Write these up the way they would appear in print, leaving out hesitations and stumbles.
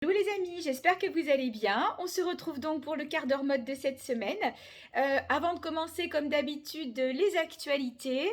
Hello les amis, j'espère que vous allez bien. On se retrouve donc pour le quart d'heure mode de cette semaine. Avant de commencer, comme d'habitude, les actualités.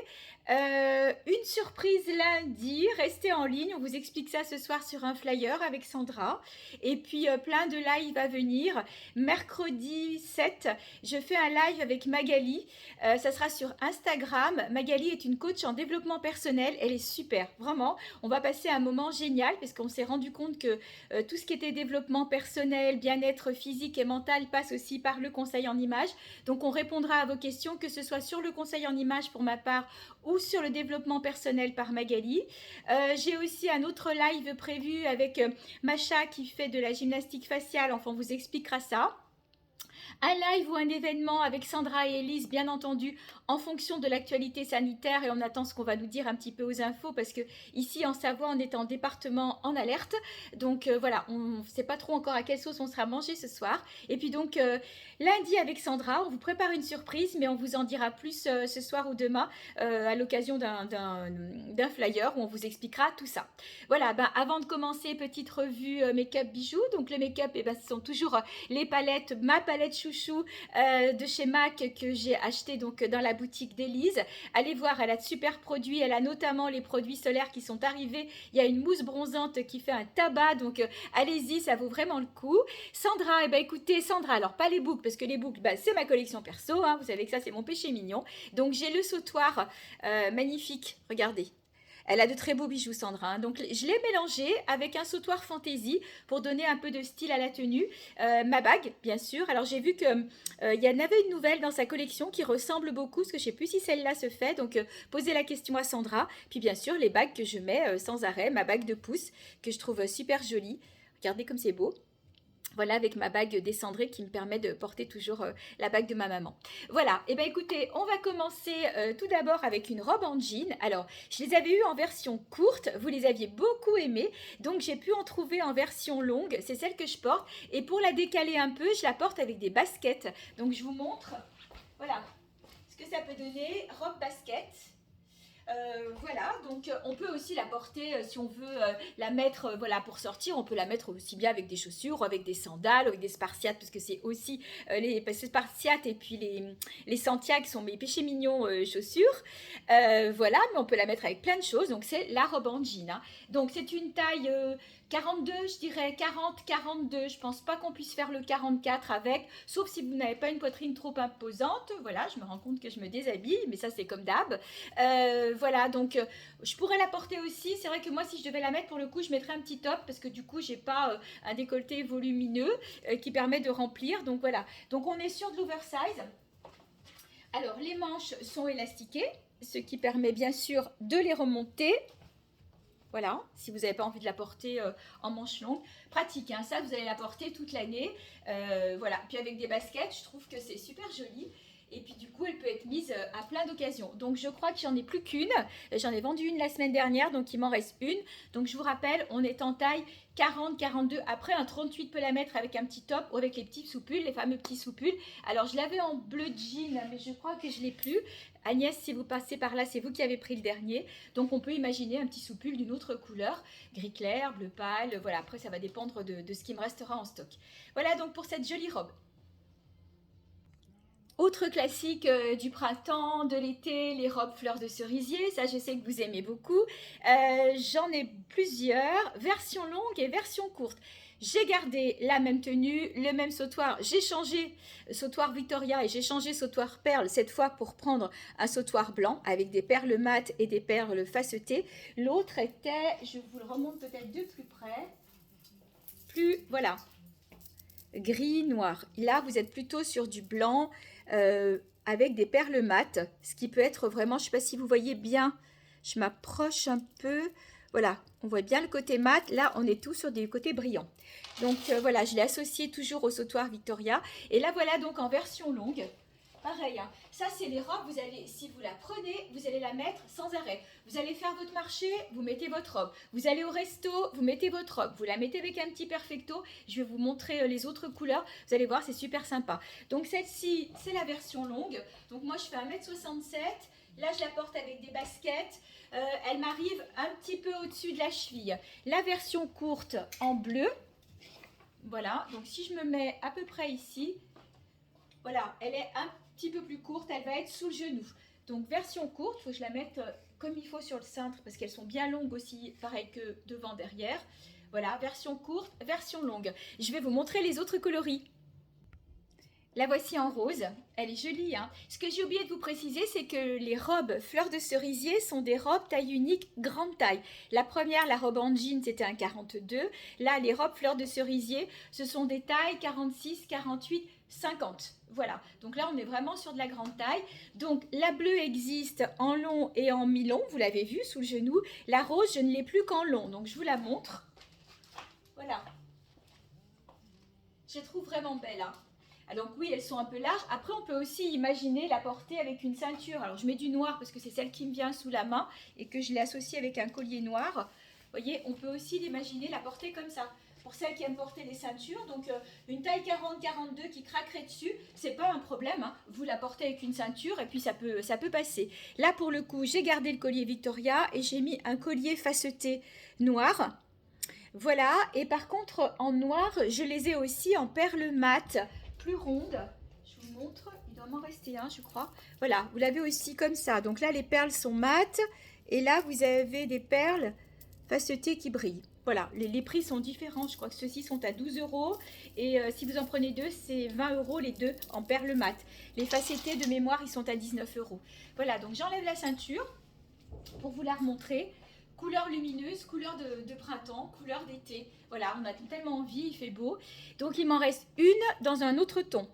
Une surprise lundi, restez en ligne, on vous explique ça ce soir sur un flyer avec Sandra. Et puis plein de lives à venir. Mercredi 7, je fais un live avec Magali. Ça sera sur Instagram. Magali est une coach en développement personnel, elle est super, vraiment. On va passer un moment génial parce qu'on s'est rendu compte que tout ce qui était développement personnel, bien-être physique et mental passe aussi par le conseil en images. Donc on répondra à vos questions, que ce soit sur le conseil en images pour ma part ou sur le développement personnel par Magali. J'ai aussi un autre live prévu avec Macha qui fait de la gymnastique faciale, enfin on vous expliquera ça. Un live ou un événement avec Sandra et Elise, bien entendu, en fonction de l'actualité sanitaire, et on attend ce qu'on va nous dire un petit peu aux infos, parce que ici en Savoie, on est en département en alerte. Donc voilà, on ne sait pas trop encore à quelle sauce on sera mangé ce soir. Et puis donc, lundi avec Sandra, on vous prépare une surprise, mais on vous en dira plus ce soir ou demain, à l'occasion d'un flyer où on vous expliquera tout ça. Voilà, avant de commencer, petite revue make-up bijoux. Donc le make-up, ce sont toujours les palettes, ma palette chouchou de chez MAC que j'ai acheté donc dans la boutique d'Elise. Allez voir, elle a de super produits. Elle a notamment les produits solaires qui sont arrivés. Il y a une mousse bronzante qui fait un tabac, donc allez-y, ça vaut vraiment le coup. Sandra, écoutez, Sandra, alors pas les boucles, parce que les boucles, c'est ma collection perso, hein, vous savez que ça c'est mon péché mignon. Donc j'ai le sautoir magnifique, regardez. Elle a de très beaux bijoux, Sandra, hein. Donc je l'ai mélangé avec un sautoir fantaisie pour donner un peu de style à la tenue. Ma bague, bien sûr. Alors j'ai vu que il y en avait une nouvelle dans sa collection qui ressemble beaucoup, parce que je ne sais plus si celle-là se fait. Donc posez la question à Sandra. Puis bien sûr les bagues que je mets sans arrêt, ma bague de pouce que je trouve super jolie. Regardez comme c'est beau. Voilà, avec ma bague descendrée qui me permet de porter toujours la bague de ma maman. Voilà, et écoutez, on va commencer tout d'abord avec une robe en jean. Alors, je les avais eues en version courte, vous les aviez beaucoup aimées, donc j'ai pu en trouver en version longue, c'est celle que je porte. Et pour la décaler un peu, je la porte avec des baskets. Donc je vous montre, voilà, ce que ça peut donner, robe basket. Voilà, donc on peut aussi la porter si on veut la mettre voilà, pour sortir. On peut la mettre aussi bien avec des chaussures, avec des sandales, avec des spartiates, parce que c'est aussi les spartiates et puis les Santiago sont mes péchés mignons chaussures. Voilà, mais on peut la mettre avec plein de choses. Donc c'est la robe en jean, hein. Donc c'est une taille 42, je dirais 40-42. Je pense pas qu'on puisse faire le 44 avec, sauf si vous n'avez pas une poitrine trop imposante. Voilà, je me rends compte que je me déshabille, mais ça c'est comme d'hab. Voilà, donc je pourrais la porter aussi. C'est vrai que moi, si je devais la mettre, pour le coup, je mettrais un petit top parce que du coup, j'ai pas un décolleté volumineux qui permet de remplir. Donc voilà. Donc on est sur de l'oversize. Alors les manches sont élastiquées, ce qui permet bien sûr de les remonter. Voilà, si vous n'avez pas envie de la porter en manches longues. Pratique, hein, ça vous allez la porter toute l'année. Voilà, puis avec des baskets, je trouve que c'est super joli. Et puis du coup, elle peut être mise à plein d'occasions. Donc je crois que j'en ai plus qu'une. J'en ai vendu une la semaine dernière, donc il m'en reste une. Donc je vous rappelle, on est en taille 40-42. Après, un 38 peut la mettre avec un petit top ou avec les petits sous-pulls, les fameux petits sous-pulls. Alors je l'avais en bleu jean, mais je crois que je ne l'ai plus. Agnès, si vous passez par là, c'est vous qui avez pris le dernier. Donc on peut imaginer un petit sous-pull d'une autre couleur, gris clair, bleu pâle. Voilà, après ça va dépendre de ce qui me restera en stock. Voilà donc pour cette jolie robe. Autre classique du printemps, de l'été, les robes fleurs de cerisier. Ça, je sais que vous aimez beaucoup. J'en ai plusieurs, version longue et version courte. J'ai gardé la même tenue, le même sautoir. J'ai changé sautoir Victoria et j'ai changé sautoir perle cette fois pour prendre un sautoir blanc avec des perles mates et des perles facetées. L'autre était, je vous le remonte peut-être de plus près, voilà, gris, noir. Là, vous êtes plutôt sur du blanc avec des perles mates, ce qui peut être vraiment, je ne sais pas si vous voyez bien, je m'approche un peu, voilà, on voit bien le côté mat. Là, on est tout sur des côtés brillants. Donc voilà, je l'ai associé toujours au sautoir Victoria. Et là, voilà donc en version longue. Pareil, hein. Ça c'est les robes, vous allez, si vous la prenez, vous allez la mettre sans arrêt. Vous allez faire votre marché, vous mettez votre robe. Vous allez au resto, vous mettez votre robe. Vous la mettez avec un petit perfecto. Je vais vous montrer les autres couleurs. Vous allez voir, c'est super sympa. Donc celle-ci, c'est la version longue. Donc moi je fais 1m67. Là je la porte avec des baskets. Elle m'arrive un petit peu au-dessus de la cheville. La version courte en bleu. Voilà, donc si je me mets à peu près ici, voilà, elle est un petit peu plus courte, elle va être sous le genou. Donc version courte, il faut que je la mette comme il faut sur le cintre parce qu'elles sont bien longues aussi, pareil que devant, derrière. Voilà, version courte, version longue. Je vais vous montrer les autres coloris. La voici en rose, elle est jolie, hein. Ce que j'ai oublié de vous préciser, c'est que les robes fleurs de cerisier sont des robes taille unique, grande taille. La première, la robe en jean, c'était un 42. Là, les robes fleurs de cerisier, ce sont des tailles 46, 48, 50. Voilà, donc là, on est vraiment sur de la grande taille. Donc, la bleue existe en long et en mi-long, vous l'avez vu, sous le genou. La rose, je ne l'ai plus qu'en long, donc je vous la montre. Voilà. Je la trouve vraiment belle, hein. Alors oui, elles sont un peu larges. Après, on peut aussi imaginer la porter avec une ceinture. Alors, je mets du noir parce que c'est celle qui me vient sous la main et que je l'ai associée avec un collier noir. Vous voyez, on peut aussi l'imaginer la porter comme ça. Pour celles qui aiment porter des ceintures, donc une taille 40-42 qui craquerait dessus, c'est pas un problème, hein. Vous la portez avec une ceinture et puis ça peut passer. Là, pour le coup, j'ai gardé le collier Victoria et j'ai mis un collier faceté noir. Voilà, et par contre, en noir, je les ai aussi en perles mat, plus rondes. Je vous montre, il doit m'en rester un, je crois. Voilà, vous l'avez aussi comme ça. Donc là, les perles sont mates, et là, vous avez des perles facetées qui brillent. Voilà, les prix sont différents. Je crois que ceux-ci sont à 12 euros. Et si vous en prenez deux, c'est 20 euros les deux en perles mat. Les facetés de mémoire, ils sont à 19 euros. Voilà, donc j'enlève la ceinture pour vous la remontrer. Couleur lumineuse, couleur de printemps, couleur d'été. Voilà, on a tellement envie, il fait beau. Donc il m'en reste une dans un autre ton.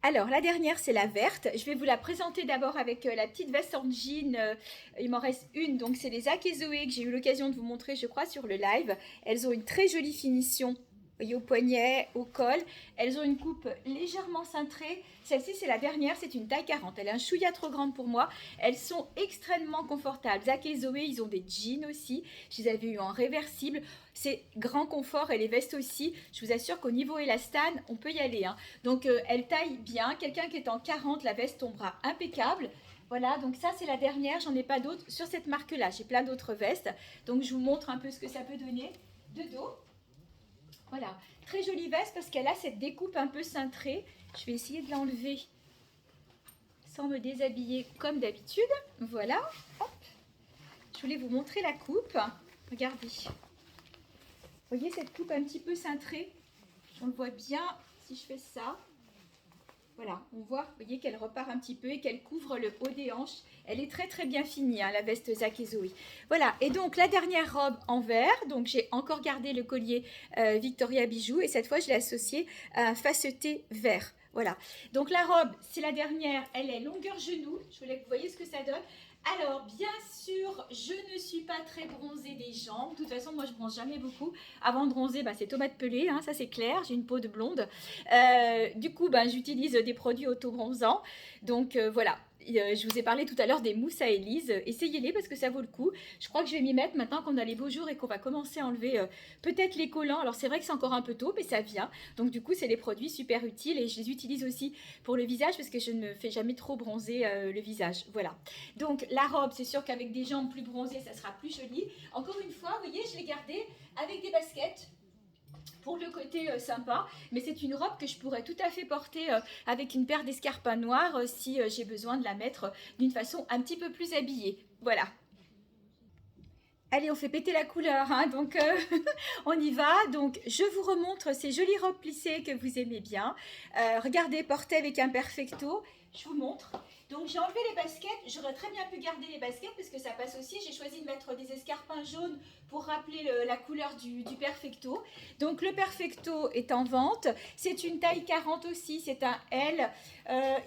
Alors la dernière c'est la verte. Je vais vous la présenter d'abord avec la petite veste en jean. Il m'en reste une, donc c'est les Akezoé que j'ai eu l'occasion de vous montrer je crois sur le live. Elles ont une très jolie finition. Voyez, au poignet, au col. Elles ont une coupe légèrement cintrée. Celle-ci, c'est la dernière, c'est une taille 40. Elle est un chouïa trop grande pour moi. Elles sont extrêmement confortables. Zach et Zoé, ils ont des jeans aussi. Je les avais eu en réversible. C'est grand confort et les vestes aussi. Je vous assure qu'au niveau élastane, on peut y aller, hein. Donc, elles taillent bien. Quelqu'un qui est en 40, la veste tombera impeccable. Voilà, donc ça c'est la dernière, j'en ai pas d'autres sur cette marque-là. J'ai plein d'autres vestes. Donc, je vous montre un peu ce que ça peut donner de dos. Voilà, très jolie veste parce qu'elle a cette découpe un peu cintrée. Je vais essayer de l'enlever sans me déshabiller comme d'habitude. Voilà, hop. Je voulais vous montrer la coupe. Regardez. Vous voyez cette coupe un petit peu cintrée? On le voit bien si je fais ça. Voilà, on voit, vous voyez qu'elle repart un petit peu et qu'elle couvre le haut des hanches. Elle est très très bien finie, hein, la veste Zach et Zoé. Voilà, et donc la dernière robe en vert. Donc j'ai encore gardé le collier Victoria Bijoux et cette fois je l'ai associé à un faceté vert. Voilà, donc la robe, c'est la dernière, elle est longueur genou. Je voulais que vous voyez ce que ça donne. Alors, bien sûr, je ne suis pas très bronzée des jambes. De toute façon, moi, je bronze jamais beaucoup. Avant de bronzer, bah, c'est tomate pelée, hein, ça c'est clair. J'ai une peau de blonde. Du coup, bah, j'utilise des produits auto-bronzants. Donc, voilà. Je vous ai parlé tout à l'heure des mousses à Élise. Essayez-les parce que ça vaut le coup. Je crois que je vais m'y mettre maintenant qu'on a les beaux jours et qu'on va commencer à enlever peut-être les collants. Alors, c'est vrai que c'est encore un peu tôt, mais ça vient. Donc, du coup, c'est des produits super utiles et je les utilise aussi pour le visage parce que je ne fais jamais trop bronzer le visage. Voilà. Donc, la robe, c'est sûr qu'avec des jambes plus bronzées, ça sera plus joli. Encore une fois, vous voyez, je l'ai gardée avec des baskets pour le côté sympa, mais c'est une robe que je pourrais tout à fait porter avec une paire d'escarpins noirs si j'ai besoin de la mettre d'une façon un petit peu plus habillée. Voilà. Allez, on fait péter la couleur, hein, donc on y va. Donc, je vous remontre ces jolies robes plissées que vous aimez bien. Regardez, portées avec un perfecto. Je vous montre. Donc, j'ai enlevé les baskets. J'aurais très bien pu garder les baskets parce que ça passe aussi. J'ai choisi de mettre des escarpins jaunes pour rappeler la couleur du perfecto. Donc, le perfecto est en vente. C'est une taille 40 aussi. C'est un L.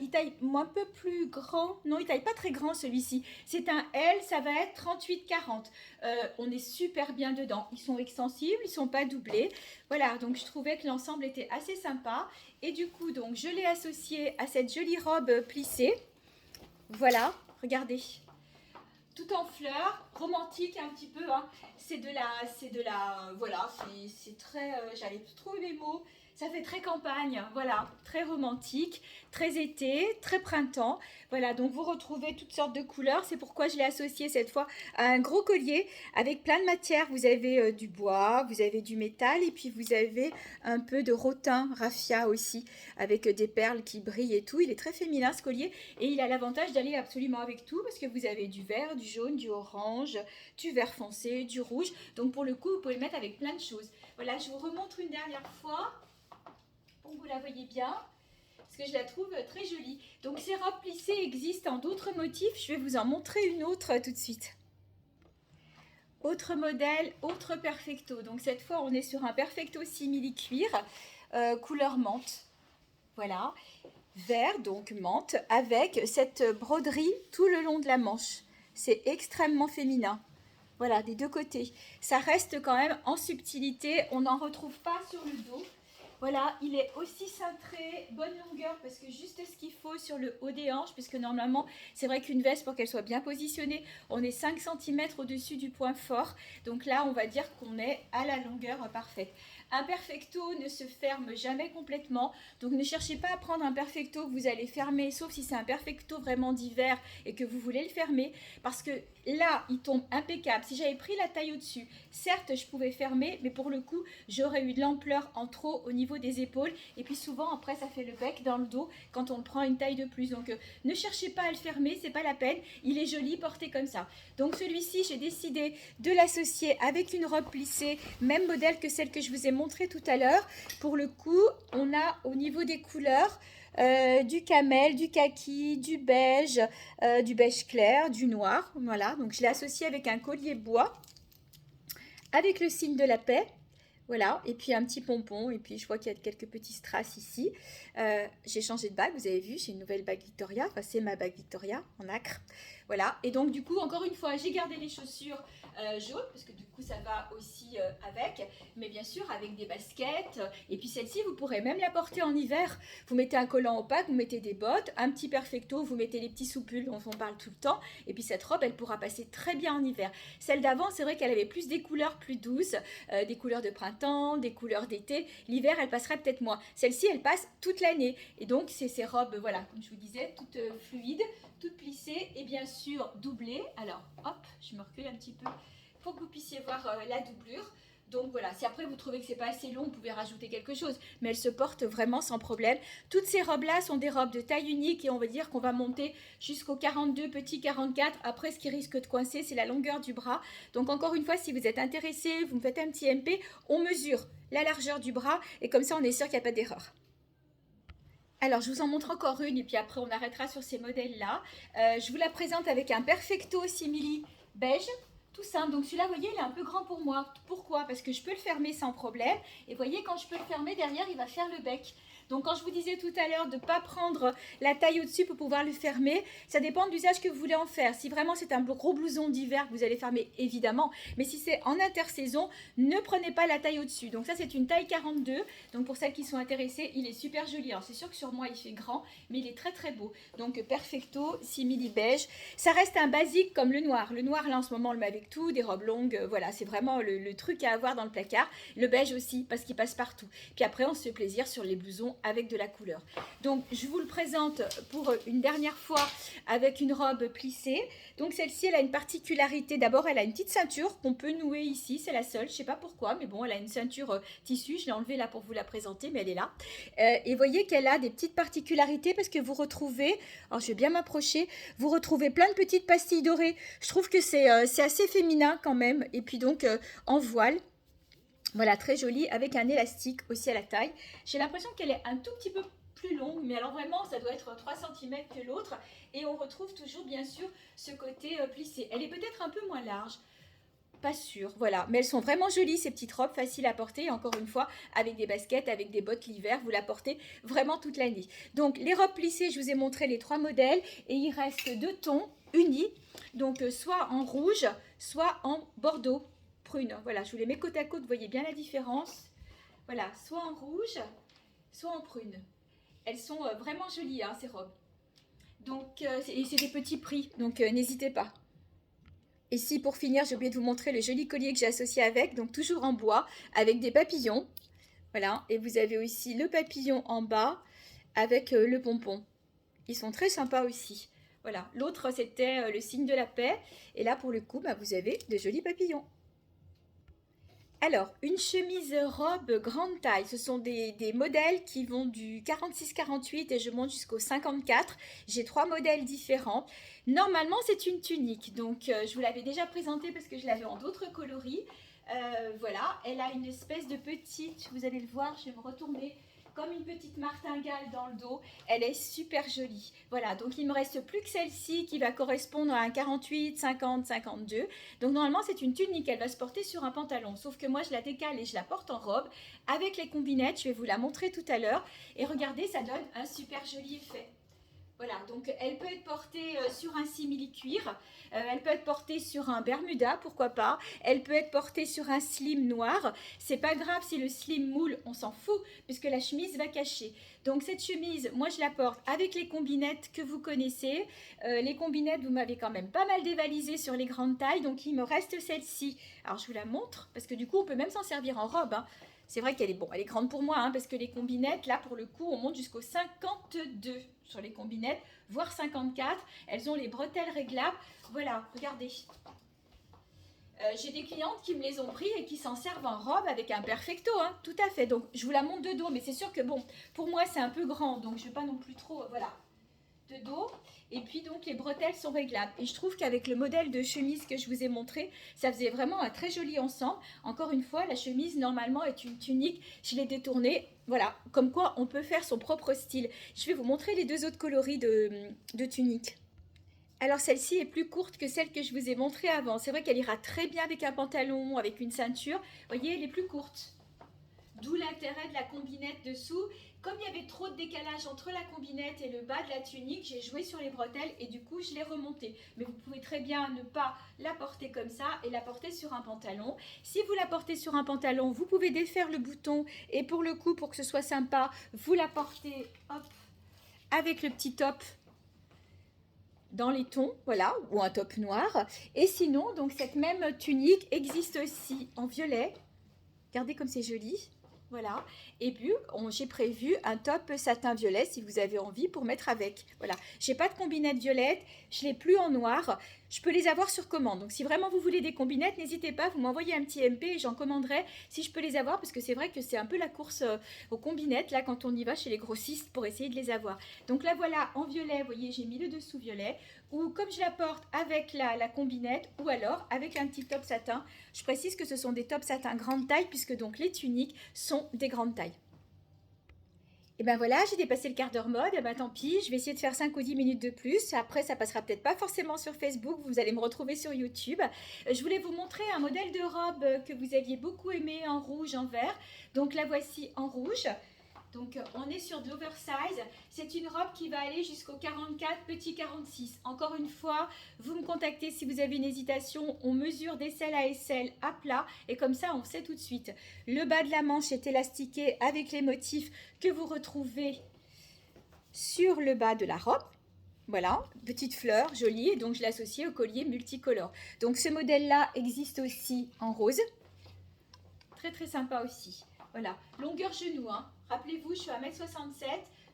Il taille un peu plus grand. Non, il taille pas très grand celui-ci. C'est un L. Ça va être 38-40. On est super bien dedans. Ils sont extensibles. Ils sont pas doublés. Voilà. Donc, je trouvais que l'ensemble était assez sympa. Et du coup, donc, je l'ai associé à cette jolie robe plissée. Voilà, regardez. tout en fleurs, romantique un petit peu, hein. Voilà, c'est très, j'allais trouver mes mots, ça fait très campagne, voilà, très romantique, très été, très printemps, voilà, donc vous retrouvez toutes sortes de couleurs, c'est pourquoi je l'ai associé cette fois à un gros collier avec plein de matières, vous avez du bois, vous avez du métal, et puis vous avez un peu de rotin, raffia aussi, avec des perles qui brillent et tout, il est très féminin ce collier, et il a l'avantage d'aller absolument avec tout parce que vous avez du vert, du jaune, du orange, du vert foncé, du rouge. Donc pour le coup, vous pouvez le mettre avec plein de choses. Voilà, je vous remontre une dernière fois pour que vous la voyez bien parce que je la trouve très jolie. Donc ces robes plissées existent en d'autres motifs. Je vais vous en montrer une autre tout de suite. Autre modèle, autre perfecto. Donc cette fois, on est sur un perfecto simili cuir, couleur menthe. Voilà, vert, donc menthe, avec cette broderie tout le long de la manche. C'est extrêmement féminin. Voilà, des deux côtés. Ça reste quand même en subtilité, on n'en retrouve pas sur le dos. Voilà, il est aussi cintré, bonne longueur, parce que juste ce qu'il faut sur le haut des hanches, puisque normalement, c'est vrai qu'une veste, pour qu'elle soit bien positionnée, on est 5 cm au-dessus du point fort. Donc là, on va dire qu'on est à la longueur parfaite. Un perfecto ne se ferme jamais complètement, donc ne cherchez pas à prendre un perfecto que vous allez fermer, sauf si c'est un perfecto vraiment d'hiver et que vous voulez le fermer, parce que là, il tombe impeccable. Si j'avais pris la taille au-dessus, certes, je pouvais fermer, mais pour le coup, j'aurais eu de l'ampleur en trop au niveau des épaules, et puis souvent, après, ça fait le bec dans le dos quand on prend une taille de plus. Donc, ne cherchez pas à le fermer, c'est pas la peine. Il est joli porté comme ça. Donc, celui-ci, j'ai décidé de l'associer avec une robe plissée, même modèle que celle que je vous ai montré tout à l'heure. Pour le coup, on a au niveau des couleurs du camel, du kaki, du beige clair, du noir. Voilà, donc je l'ai associé avec un collier bois avec le signe de la paix. Voilà, et puis un petit pompon, et puis je vois qu'il y a quelques petits strass ici. J'ai changé de bague, vous avez vu, j'ai une nouvelle bague Victoria, enfin c'est ma bague Victoria en acre. Voilà, et donc du coup, encore une fois, j'ai gardé les chaussures jaunes, parce que du coup ça va aussi avec, mais bien sûr avec des baskets, et puis celle-ci, vous pourrez même la porter en hiver. Vous mettez un collant opaque, vous mettez des bottes, un petit perfecto, vous mettez les petits soupules dont on parle tout le temps, et puis cette robe, elle pourra passer très bien en hiver. Celle d'avant, c'est vrai qu'elle avait plus des couleurs plus douces, des couleurs de printemps, des couleurs d'été. L'hiver, elle passera peut-être moins. Celle-ci, elle passe toute l'année. Et donc, c'est ces robes, voilà, comme je vous disais, toutes fluides, toutes plissées et bien sûr doublées. Alors, hop, je me recule un petit peu pour que vous puissiez voir la doublure. Donc voilà, si après vous trouvez que c'est pas assez long, vous pouvez rajouter quelque chose, mais elle se porte vraiment sans problème. Toutes ces robes-là sont des robes de taille unique et on va dire qu'on va monter jusqu'au 42, petit 44. Après, ce qui risque de coincer, c'est la longueur du bras. Donc encore une fois, si vous êtes intéressé, vous me faites un petit MP, on mesure la largeur du bras et comme ça, on est sûr qu'il n'y a pas d'erreur. Alors, je vous en montre encore une et puis après, on arrêtera sur ces modèles-là. Je vous la présente avec un Perfecto Simili beige. Tout simple. Donc celui-là, vous voyez, il est un peu grand pour moi. Pourquoi? Parce que je peux le fermer sans problème. Et vous voyez, quand je peux le fermer, derrière, il va faire le bec. Donc quand je vous disais tout à l'heure de ne pas prendre la taille au-dessus pour pouvoir le fermer, ça dépend de l'usage que vous voulez en faire. Si vraiment c'est un gros blouson d'hiver que vous allez fermer, évidemment. Mais si c'est en intersaison, ne prenez pas la taille au-dessus. Donc ça, c'est une taille 42. Donc pour celles qui sont intéressées, il est super joli. Alors c'est sûr que sur moi, il fait grand, mais il est très très beau. Donc Perfecto, simili beige. Ça reste un basique comme le noir. Le noir, là en ce moment, on le met avec tout, des robes longues. Voilà, c'est vraiment le truc à avoir dans le placard. Le beige aussi, parce qu'il passe partout. Puis après, on se fait plaisir sur les blousons avec de la couleur. Donc je vous le présente pour une dernière fois avec une robe plissée. Donc celle-ci, elle a une particularité. D'abord, elle a une petite ceinture qu'on peut nouer ici. C'est la seule, je sais pas pourquoi, mais bon, elle a une ceinture tissu. Je l'ai enlevée là pour vous la présenter, mais elle est là. Et voyez qu'elle a des petites particularités parce que vous retrouvez, alors je vais bien m'approcher, vous retrouvez plein de petites pastilles dorées. Je trouve que c'est assez féminin quand même. Et puis donc en voile. Voilà, très jolie, avec un élastique aussi à la taille. J'ai l'impression qu'elle est un tout petit peu plus longue, mais alors vraiment, ça doit être 3 cm que l'autre. Et on retrouve toujours, bien sûr, ce côté plissé. Elle est peut-être un peu moins large, pas sûre, voilà. Mais elles sont vraiment jolies, ces petites robes, faciles à porter. Encore une fois, avec des baskets, avec des bottes l'hiver, vous la portez vraiment toute l'année. Donc, les robes plissées, je vous ai montré les 3 modèles. Et il reste 2 tons unis. Donc, soit en rouge, soit en bordeaux. Prune. Voilà, je vous les mets côte à côte, vous voyez bien la différence. Voilà, soit en rouge, soit en prune. Elles sont vraiment jolies, hein, ces robes. Donc, et c'est des petits prix, donc n'hésitez pas. Et si pour finir, j'ai oublié de vous montrer le joli collier que j'ai associé avec, donc toujours en bois, avec des papillons. Voilà, et vous avez aussi le papillon en bas avec le pompon. Ils sont très sympas aussi. Voilà, l'autre c'était le signe de la paix. Et là pour le coup, bah, vous avez de jolis papillons. Alors, une chemise robe grande taille, ce sont des modèles qui vont du 46-48 et je monte jusqu'au 54. J'ai 3 modèles différents. Normalement, c'est une tunique, donc je vous l'avais déjà présentée parce que je l'avais en d'autres coloris. Voilà, elle a une espèce de petite, vous allez le voir, je vais me retourner, comme une petite martingale dans le dos. Elle est super jolie. Voilà, donc il me reste plus que celle-ci qui va correspondre à un 48, 50, 52. Donc normalement c'est une tunique, elle va se porter sur un pantalon. Sauf que moi je la décale et je la porte en robe avec les combinettes. Je vais vous la montrer tout à l'heure. Et regardez, ça donne un super joli effet. Voilà, donc elle peut être portée sur un simili-cuir, elle peut être portée sur un bermuda, pourquoi pas, elle peut être portée sur un slim noir. C'est pas grave si le slim moule, on s'en fout, puisque la chemise va cacher. Donc cette chemise, moi je la porte avec les combinettes que vous connaissez. Les combinettes, vous m'avez quand même pas mal dévalisé sur les grandes tailles, donc il me reste celle-ci. Alors je vous la montre, parce que du coup on peut même s'en servir en robe, hein. C'est vrai qu'elle est, bon, elle est grande pour moi, hein, parce que les combinettes, là, pour le coup, on monte jusqu'au 52 sur les combinettes, voire 54. Elles ont les bretelles réglables. Voilà, regardez. J'ai des clientes qui me les ont pris et qui s'en servent en robe avec un perfecto, hein, tout à fait. Donc, je vous la montre de dos, mais c'est sûr que, bon, pour moi, c'est un peu grand, donc je ne vais pas non plus trop, voilà, de dos. Et puis donc les bretelles sont réglables. Et je trouve qu'avec le modèle de chemise que je vous ai montré, ça faisait vraiment un très joli ensemble. Encore une fois, la chemise normalement est une tunique. Je l'ai détournée. Voilà, comme quoi on peut faire son propre style. Je vais vous montrer les deux autres coloris de tunique. Alors celle-ci est plus courte que celle que je vous ai montrée avant. C'est vrai qu'elle ira très bien avec un pantalon, avec une ceinture. Vous voyez, elle est plus courte. D'où l'intérêt de la combinette dessous. Comme il y avait trop de décalage entre la combinette et le bas de la tunique, j'ai joué sur les bretelles et du coup je l'ai remontée. Mais vous pouvez très bien ne pas la porter comme ça et la porter sur un pantalon. Si vous la portez sur un pantalon, vous pouvez défaire le bouton et pour le coup, pour que ce soit sympa, vous la portez hop, avec le petit top dans les tons, voilà, ou un top noir. Et sinon, donc cette même tunique existe aussi en violet. Regardez comme c'est joli. Voilà. Et puis, j'ai prévu un top satin violet si vous avez envie pour mettre avec. Voilà. J'ai pas de combinette violette. Je l'ai plus en noir. Je peux les avoir sur commande. Donc, si vraiment vous voulez des combinettes, n'hésitez pas. Vous m'envoyez un petit MP et j'en commanderai si je peux les avoir. Parce que c'est vrai que c'est un peu la course aux combinettes là quand on y va chez les grossistes pour essayer de les avoir. Donc là, voilà, en violet, vous voyez, j'ai mis le dessous violet. Ou comme je la porte avec la combinette ou alors avec un petit top satin. Je précise que ce sont des tops satin grande taille puisque donc les tuniques sont des grandes tailles. Et ben voilà, j'ai dépassé le quart d'heure mode, et ben tant pis, je vais essayer de faire 5 ou 10 minutes de plus. Après, ça passera peut-être pas forcément sur Facebook, vous allez me retrouver sur YouTube. Je voulais vous montrer un modèle de robe que vous aviez beaucoup aimé en rouge, en vert. Donc la voici en rouge. Donc on est sur de l'oversize. C'est une robe qui va aller jusqu'au 44, petit 46. Encore une fois, vous me contactez si vous avez une hésitation. On mesure d'aisselle à aisselle à plat et comme ça on sait tout de suite. Le bas de la manche est élastiqué avec les motifs que vous retrouvez sur le bas de la robe. Voilà, petite fleur jolie et donc je l'associe au collier multicolore. Donc ce modèle-là existe aussi en rose. Très très sympa aussi. Voilà, longueur genou, hein. Rappelez-vous, je suis à 1m67,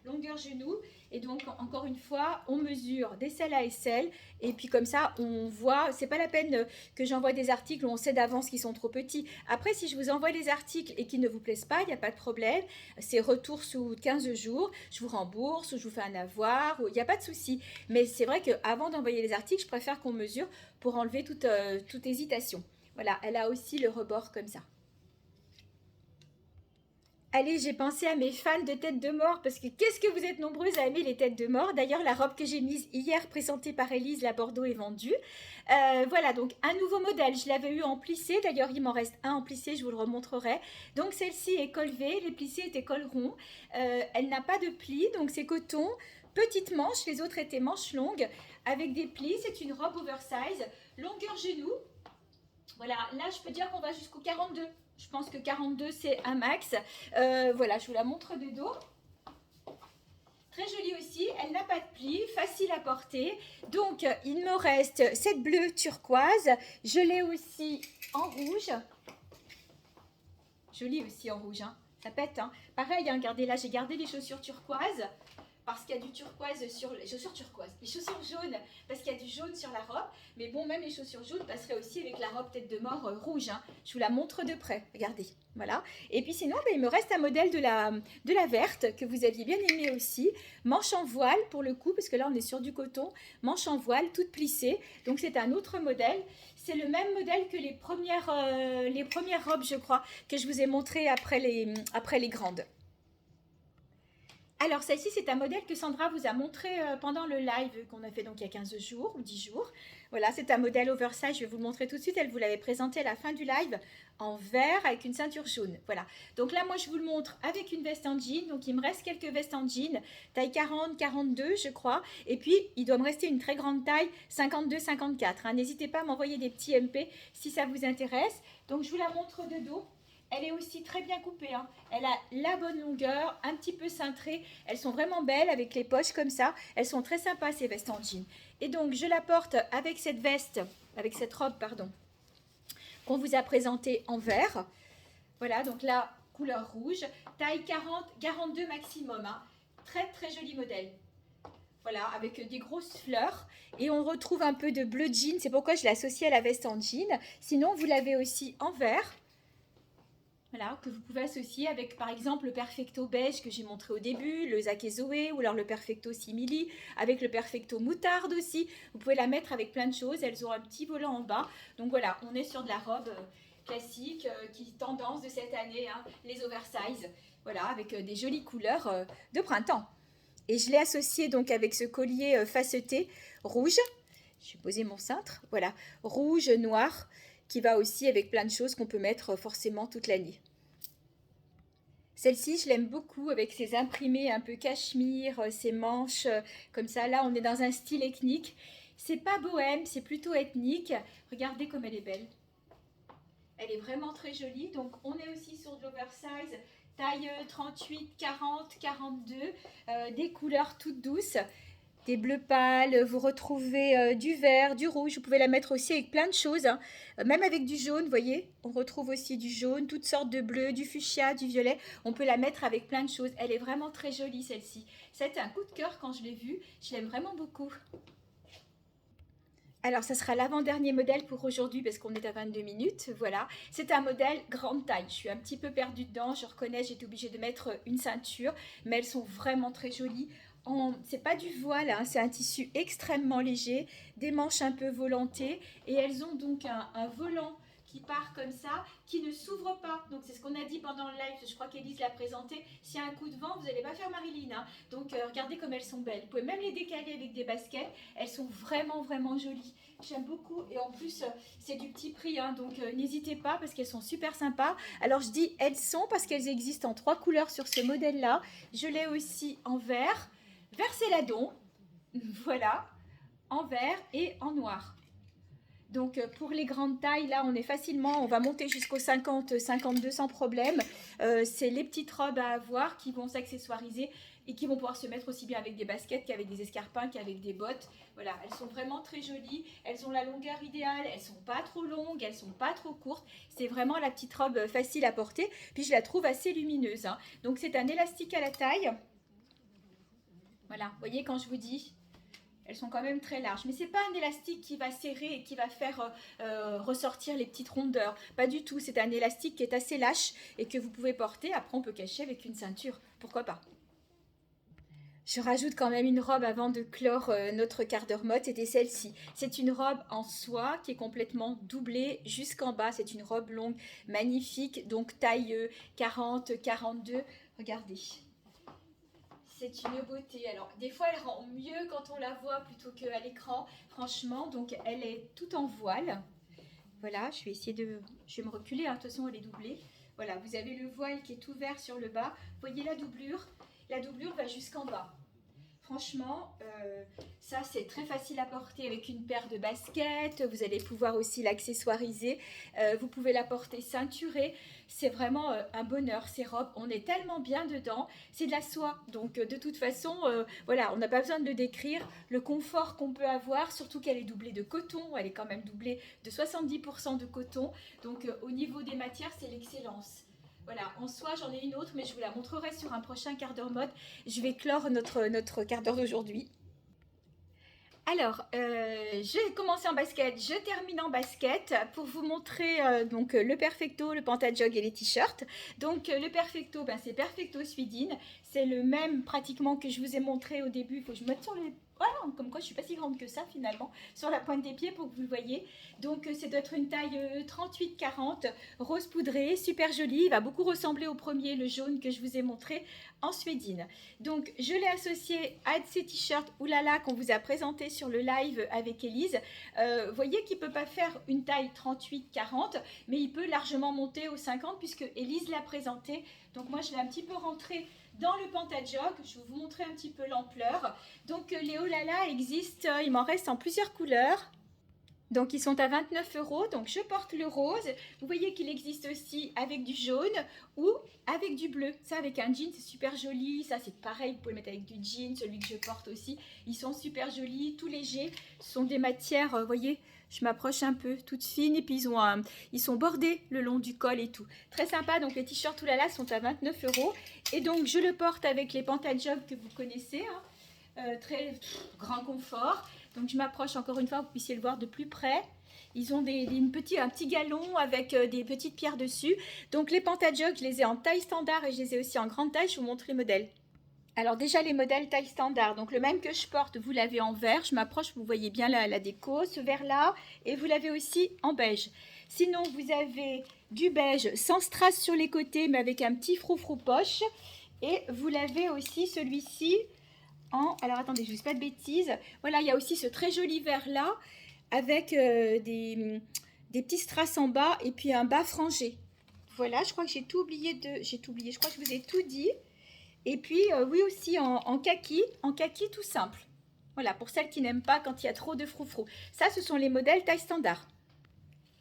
longueur genou. Et donc, encore une fois, on mesure d'aisselle à aisselle. Et puis comme ça, on voit, c'est pas la peine que j'envoie des articles où on sait d'avance qu'ils sont trop petits. Après, si je vous envoie des articles et qu'ils ne vous plaisent pas, il n'y a pas de problème. C'est retour sous 15 jours, je vous rembourse ou je vous fais un avoir, il n'y a pas de souci. Mais c'est vrai qu'avant d'envoyer les articles, je préfère qu'on mesure pour enlever toute hésitation. Voilà, elle a aussi le rebord comme ça. Allez, j'ai pensé à mes fans de têtes de mort parce que qu'est-ce que vous êtes nombreuses à aimer les têtes de mort. D'ailleurs, la robe que j'ai mise hier, présentée par Elise, la Bordeaux, est vendue. Voilà, donc un nouveau modèle. Je l'avais eu en plissé. D'ailleurs, il m'en reste un en plissé, je vous le remontrerai. Donc celle-ci est col V, les plissés étaient col rond. Elle n'a pas de plis, donc c'est coton. Petite manche, les autres étaient manches longues avec des plis. C'est une robe oversize, longueur genou. Voilà, là je peux dire qu'on va jusqu'au 42. Je pense que 42 c'est un max. Voilà, je vous la montre de dos. Très jolie aussi, elle n'a pas de plis, facile à porter. Donc, il me reste cette bleue turquoise. Je l'ai aussi en rouge. Jolie aussi en rouge, hein. Ça pète, hein. Pareil, hein, regardez là, j'ai gardé les chaussures turquoises parce qu'il y a du turquoise sur les chaussures turquoises, les chaussures jaunes parce qu'il y a du jaune sur la robe. Mais bon, même les chaussures jaunes passeraient aussi avec la robe tête de mort rouge, hein. Je vous la montre de près, regardez. Voilà. Et puis sinon, ben, il me reste un modèle de la verte que vous aviez bien aimé aussi. Manche en voile pour le coup, parce que là on est sur du coton. Manche en voile, toute plissée. Donc c'est un autre modèle. C'est le même modèle que les premières robes, je crois, que je vous ai montré après les grandes. Alors, celle-ci, c'est un modèle que Sandra vous a montré pendant le live qu'on a fait donc il y a 15 jours ou 10 jours. Voilà, c'est un modèle oversize, je vais vous le montrer tout de suite. Elle vous l'avait présenté à la fin du live en vert avec une ceinture jaune. Voilà, donc là, moi, je vous le montre avec une veste en jean. Donc, il me reste quelques vestes en jean, taille 40, 42, je crois. Et puis, il doit me rester une très grande taille, 52, 54. Hein. N'hésitez pas à m'envoyer des petits MP si ça vous intéresse. Donc, je vous la montre de dos. Elle est aussi très bien coupée, hein. Elle a la bonne longueur, un petit peu cintrée. Elles sont vraiment belles avec les poches comme ça. Elles sont très sympas ces vestes en jean. Et donc je la porte avec cette veste, avec cette robe, pardon, qu'on vous a présentée en vert. Voilà, donc là, couleur rouge, taille 40, 42 maximum, hein. Très très joli modèle. Voilà, avec des grosses fleurs. Et on retrouve un peu de bleu jean, c'est pourquoi je l'associe à la veste en jean. Sinon, vous l'avez aussi en vert. Voilà, que vous pouvez associer avec par exemple le Perfecto beige que j'ai montré au début, le Zac et Zoé, ou alors le Perfecto simili, avec le Perfecto moutarde aussi. Vous pouvez la mettre avec plein de choses, elles ont un petit volant en bas. Donc voilà, on est sur de la robe classique qui tendance de cette année, hein, les oversize. Voilà, avec des jolies couleurs de printemps. Et je l'ai associé donc avec ce collier faceté rouge. Je vais poser mon cintre, voilà, rouge, noir, qui va aussi avec plein de choses qu'on peut mettre forcément toute l'année. Celle-ci, je l'aime beaucoup avec ses imprimés un peu cachemire, ses manches comme ça. Là, on est dans un style ethnique. C'est pas bohème, c'est plutôt ethnique. Regardez comme elle est belle. Elle est vraiment très jolie. Donc, on est aussi sur de l'oversize, taille 38, 40, 42, des couleurs toutes douces. Des bleus pâles, vous retrouvez du vert, du rouge, vous pouvez la mettre aussi avec plein de choses, hein. Même avec du jaune, vous voyez, on retrouve aussi du jaune, toutes sortes de bleus, du fuchsia, du violet, on peut la mettre avec plein de choses, elle est vraiment très jolie celle-ci. C'était un coup de cœur quand je l'ai vue, je l'aime vraiment beaucoup. Alors, ça sera l'avant-dernier modèle pour aujourd'hui parce qu'on est à 22 minutes. Voilà, c'est un modèle grande taille. Je suis un petit peu perdue dedans. Je reconnais, j'ai été obligée de mettre une ceinture, mais elles sont vraiment très jolies. C'est pas du voile, hein, c'est un tissu extrêmement léger, des manches un peu volantées et elles ont donc un volant qui part comme ça, qui ne s'ouvre pas. Donc c'est ce qu'on a dit pendant le live, je crois qu'Élise l'a présenté. S'il y a un coup de vent, vous n'allez pas faire Marilyn, hein. Donc regardez comme elles sont belles. Vous pouvez même les décaler avec des baskets. Elles sont vraiment vraiment jolies. J'aime beaucoup et en plus c'est du petit prix, hein, donc n'hésitez pas parce qu'elles sont super sympas. Alors je dis elles sont parce qu'elles existent en 3 couleurs sur ce modèle là. Je l'ai aussi en vert, vert céladon, voilà, en vert et en noir. Donc pour les grandes tailles, là on est facilement, on va monter jusqu'au 50, 52 sans problème. C'est les petites robes à avoir qui vont s'accessoiriser et qui vont pouvoir se mettre aussi bien avec des baskets qu'avec des escarpins, qu'avec des bottes. Voilà, elles sont vraiment très jolies, elles ont la longueur idéale, elles sont pas trop longues, elles sont pas trop courtes. C'est vraiment la petite robe facile à porter, puis je la trouve assez lumineuse, hein. Donc c'est un élastique à la taille. Voilà, vous voyez quand je vous dis, elles sont quand même très larges. Mais c'est pas un élastique qui va serrer et qui va faire ressortir les petites rondeurs. Pas du tout. C'est un élastique qui est assez lâche et que vous pouvez porter. Après, on peut cacher avec une ceinture. Pourquoi pas? Je rajoute quand même une robe avant de clore notre quart d'heure mode, c'était celle-ci. C'est une robe en soie qui est complètement doublée jusqu'en bas. C'est une robe longue, magnifique, donc taille 40, 42. Regardez. C'est une beauté. Alors, des fois, elle rend mieux quand on la voit plutôt qu'à l'écran, franchement. Donc, elle est toute en voile. Voilà, je vais essayer de... Je vais me reculer, hein. De toute façon, elle est doublée. Voilà, vous avez le voile qui est ouvert sur le bas. Vous voyez la doublure? La doublure va jusqu'en bas. Franchement, ça c'est très facile à porter avec une paire de baskets. Vous allez pouvoir aussi l'accessoiriser. Vous pouvez la porter ceinturée. C'est vraiment un bonheur ces robes. On est tellement bien dedans. C'est de la soie. Donc de toute façon, voilà, on n'a pas besoin de le décrire. Le confort qu'on peut avoir, surtout qu'elle est doublée de coton. Elle est quand même doublée de 70% de coton. Donc au niveau des matières, c'est l'excellence. Voilà, en soi, j'en ai une autre, mais je vous la montrerai sur un prochain quart d'heure mode. Je vais clore notre quart d'heure d'aujourd'hui. Alors, je vais commencer en basket, je termine en basket pour vous montrer donc le Perfecto, le Pantajog et les t-shirts. Donc le Perfecto, ben, c'est Perfecto Suidine, c'est le même pratiquement que je vous ai montré au début. Il faut que je me mette sur les... Voilà, comme quoi je suis pas si grande que ça finalement, sur la pointe des pieds pour que vous le voyez. Donc c'est doit être une taille 38-40, rose poudré, super joli. Il va beaucoup ressembler au premier, le jaune que je vous ai montré en suédine. Donc je l'ai associé à ces t-shirts Oulala qu'on vous a présenté sur le live avec Elise. Vous voyez qu'il ne peut pas faire une taille 38-40, mais il peut largement monter au 50 puisque Elise l'a présenté. Donc moi je l'ai un petit peu rentré dans le Pantajog. Je vais vous montrer un petit peu l'ampleur. Donc les Oulala existent, il m'en reste en plusieurs couleurs. Donc ils sont à 29 €, donc je porte le rose. Vous voyez qu'il existe aussi avec du jaune ou avec du bleu. Ça avec un jean, c'est super joli. Ça c'est pareil, vous pouvez le mettre avec du jean, celui que je porte aussi. Ils sont super jolis, tout légers. Ce sont des matières, vous voyez, je m'approche un peu, toutes fines. Et puis ils sont bordés le long du col et tout. Très sympa, donc les t-shirts Oulala sont à 29 €. Et donc je le porte avec les Pantajog que vous connaissez, hein. Très grand confort. Donc je m'approche encore une fois, vous puissiez le voir de plus près. Ils ont un petit galon avec des petites pierres dessus. Donc les Pantajog, je les ai en taille standard et je les ai aussi en grande taille. Je vais vous montrer les modèles. Alors déjà les modèles taille standard, donc le même que je porte, vous l'avez en vert. Je m'approche, vous voyez bien la déco, ce vert là. Et vous l'avez aussi en beige. Sinon vous avez du beige sans strass sur les côtés, mais avec un petit froufrou poche. Et vous l'avez aussi celui-ci alors attendez, je ne dis pas de bêtises. Voilà, il y a aussi ce très joli vert là avec des petits strass en bas et puis un bas frangé. Voilà, je crois que j'ai tout oublié, je crois que je vous ai tout dit. Et puis oui aussi en kaki tout simple. Voilà, pour celles qui n'aiment pas quand il y a trop de froufrou. Ça, ce sont les modèles taille standard.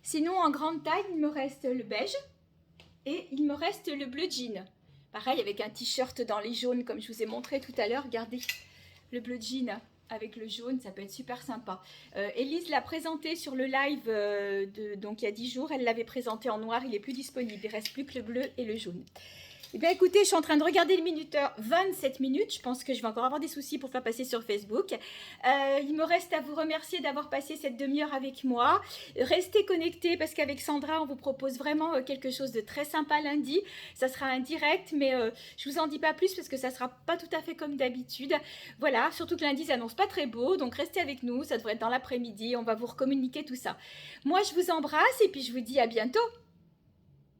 Sinon, en grande taille, il me reste le beige et il me reste le bleu jean. Pareil, avec un t-shirt dans les jaunes, comme je vous ai montré tout à l'heure. Regardez, le bleu jean avec le jaune, ça peut être super sympa. Elise l'a présenté sur le live donc il y a 10 jours. Elle l'avait présenté en noir, il n'est plus disponible. Il ne reste plus que le bleu et le jaune. Eh bien écoutez, je suis en train de regarder le minuteur, 27 minutes. Je pense que je vais encore avoir des soucis pour faire passer sur Facebook. Il me reste à vous remercier d'avoir passé cette demi-heure avec moi. Restez connectés parce qu'avec Sandra, on vous propose vraiment quelque chose de très sympa lundi. Ça sera un direct, mais je vous en dis pas plus parce que ça sera pas tout à fait comme d'habitude. Voilà, surtout que lundi, ça s'annonce pas très beau. Donc restez avec nous, ça devrait être dans l'après-midi. On va vous recommuniquer tout ça. Moi, je vous embrasse et puis je vous dis à bientôt.